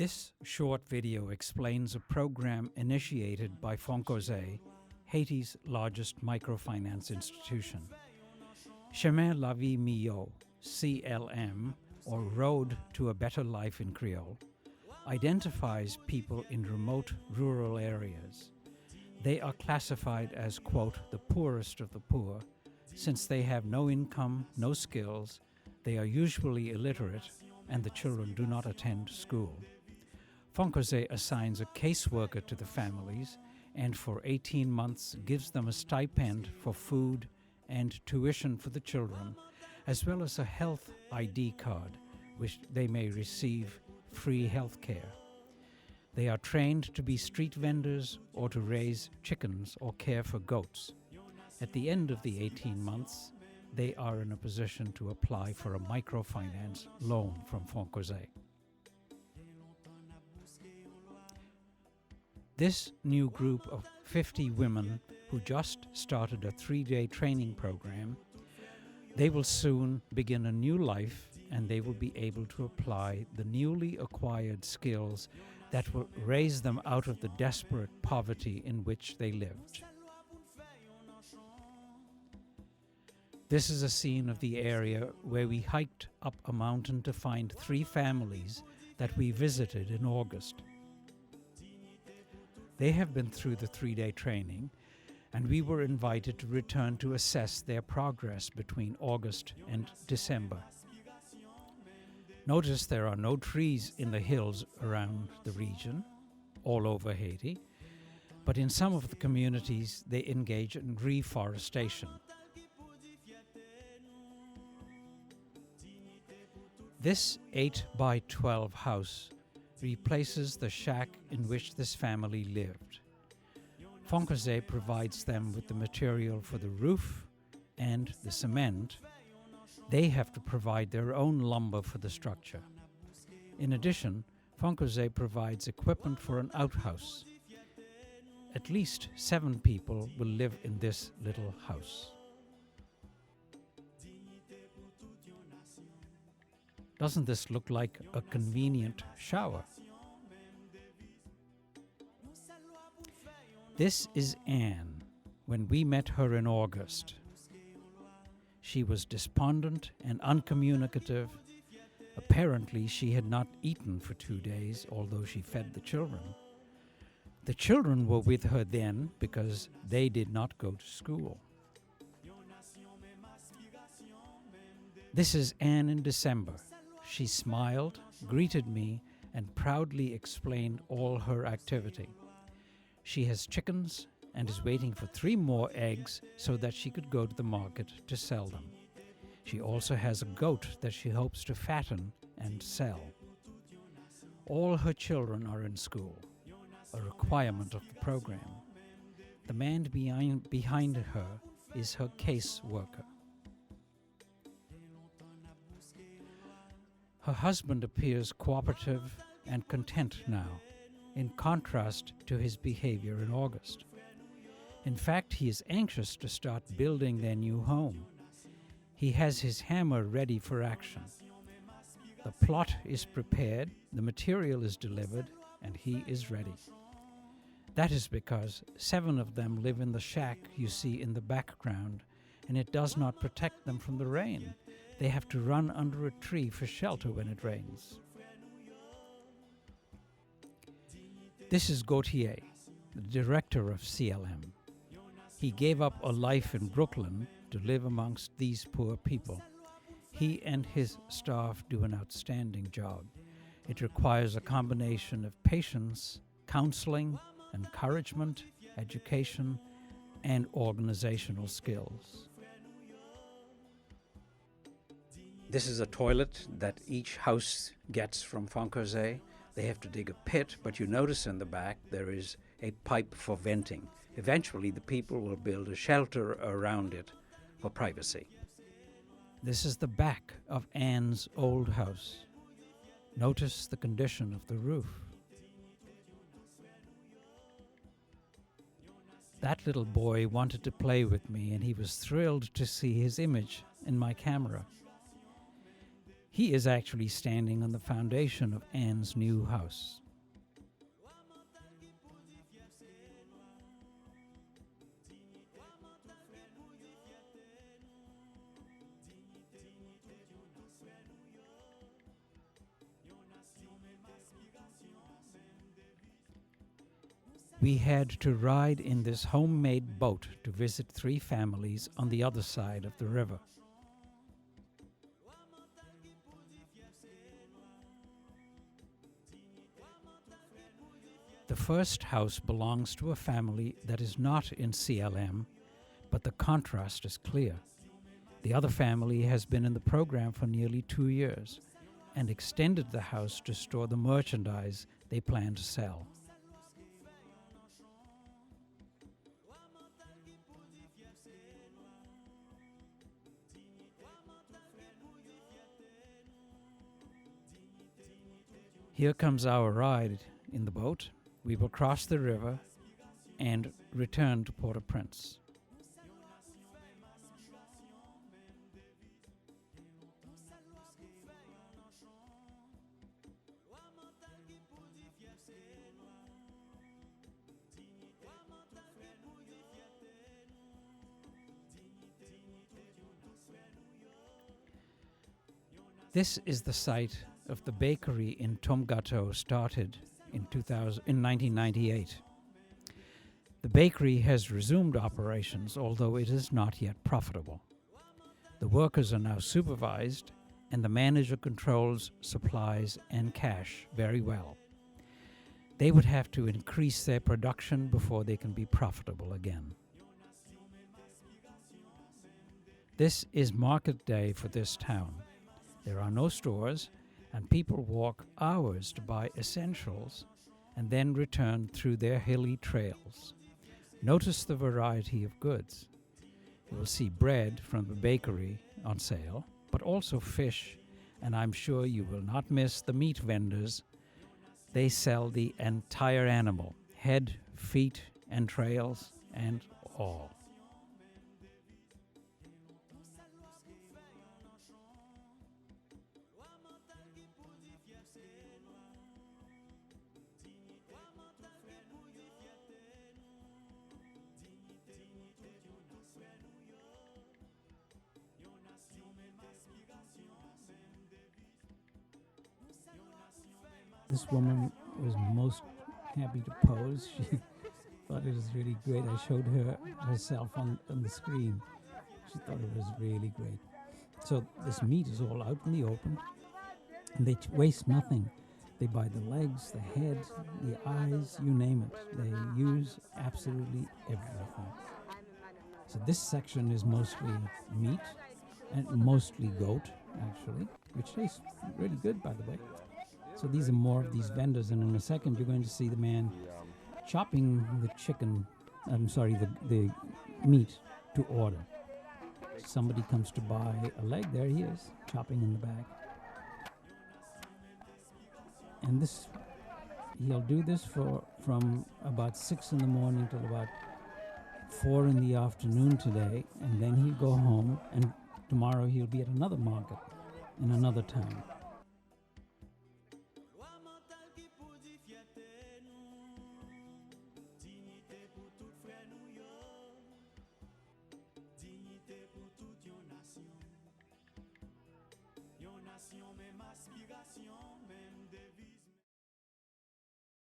This short video explains a program initiated by fonkoze, Haiti's largest microfinance institution. Chemin la vie mieux, CLM, or Road to a Better Life in Creole, identifies people in remote rural areas. They are classified as, quote, the poorest of the poor, since they have no income, no skills, they are usually illiterate, and the children do not attend school. fonkoze assigns a caseworker to the families and for 18 months gives them a stipend for food and tuition for the children, as well as a health ID card, which they may receive free health care. They are trained to be street vendors or to raise chickens or care for goats. At the end of the 18 months, they are in a position to apply for a microfinance loan from fonkoze. This new group of 50 women who just started a 3-day training program, they will soon begin a new life and they will be able to apply the newly acquired skills that will raise them out of the desperate poverty in which they lived. This is a scene of the area where we hiked up a mountain to find 3 families that we visited in August. They have been through the 3-day training, and we were invited to return to assess their progress between August and December. Notice there are no trees in the hills around the region, all over Haiti, but in some of the communities they engage in reforestation. This 8 by 12 house replaces the shack in which this family lived. fonkoze provides them with the material for the roof and the cement. They have to provide their own lumber for the structure. In addition, fonkoze provides equipment for an outhouse. At least 7 people will live in this little house. Doesn't this look like a convenient shower? This is Anne, when we met her in August. She was despondent and uncommunicative. Apparently, she had not eaten for 2 days, although she fed the children. The children were with her then because they did not go to school. This is Anne in December. She smiled, greeted me, and proudly explained all her activity. She has chickens and is waiting for 3 more eggs so that she could go to the market to sell them. She also has a goat that she hopes to fatten and sell. All her children are in school, a requirement of the program. The man behind her is her case worker. Her husband appears cooperative and content now, in contrast to his behavior in August. In fact, he is anxious to start building their new home. He has his hammer ready for action. The plot is prepared, the material is delivered, and he is ready. That is because 7 of them live in the shack you see in the background, and it does not protect them from the rain. They have to run under a tree for shelter when it rains. This is Gautier, the director of CLM. He gave up a life in Brooklyn to live amongst these poor people. He and his staff do an outstanding job. It requires a combination of patience, counseling, encouragement, education, and organizational skills. This is a toilet that each house gets from fonkoze. They have to dig a pit, but you notice in the back there is a pipe for venting. Eventually, the people will build a shelter around it for privacy. This is the back of Anne's old house. Notice the condition of the roof. That little boy wanted to play with me, and he was thrilled to see his image in my camera. He is actually standing on the foundation of Anne's new house. We had to ride in this homemade boat to visit 3 families on the other side of the river. The first house belongs to a family that is not in CLM, but the contrast is clear. The other family has been in the program for nearly 2 years and extended the house to store the merchandise they plan to sell. Here comes our ride in the boat. We will cross the river and return to Port-au-Prince. This is the site of the bakery in Tomgato started in 1998. The bakery has resumed operations, although it is not yet profitable. The workers are now supervised, and the manager controls supplies and cash very well. They would have to increase their production before they can be profitable again. This is market day for this town. There are no stores, and people walk hours to buy essentials and then return through their hilly trails. Notice the variety of goods. You will see bread from the bakery on sale, but also fish, and I'm sure you will not miss the meat vendors. They sell the entire animal, head, feet, entrails, and all. This woman was most happy to pose. She thought it was really great. I showed her herself on the screen. She thought it was really great. So this meat is all out in the open, and they waste nothing. They buy the legs, the head, the eyes, you name it. They use absolutely everything. So this section is mostly meat, and mostly goat, actually, which tastes really good, by the way. So these are more of these vendors, and in a second you're going to see the man chopping the the meat to order. Somebody comes to buy a leg, there he is, chopping in the back. And he'll do this from about 6 in the morning till about 4 in the afternoon today, and then he'll go home, and tomorrow he'll be at another market in another town.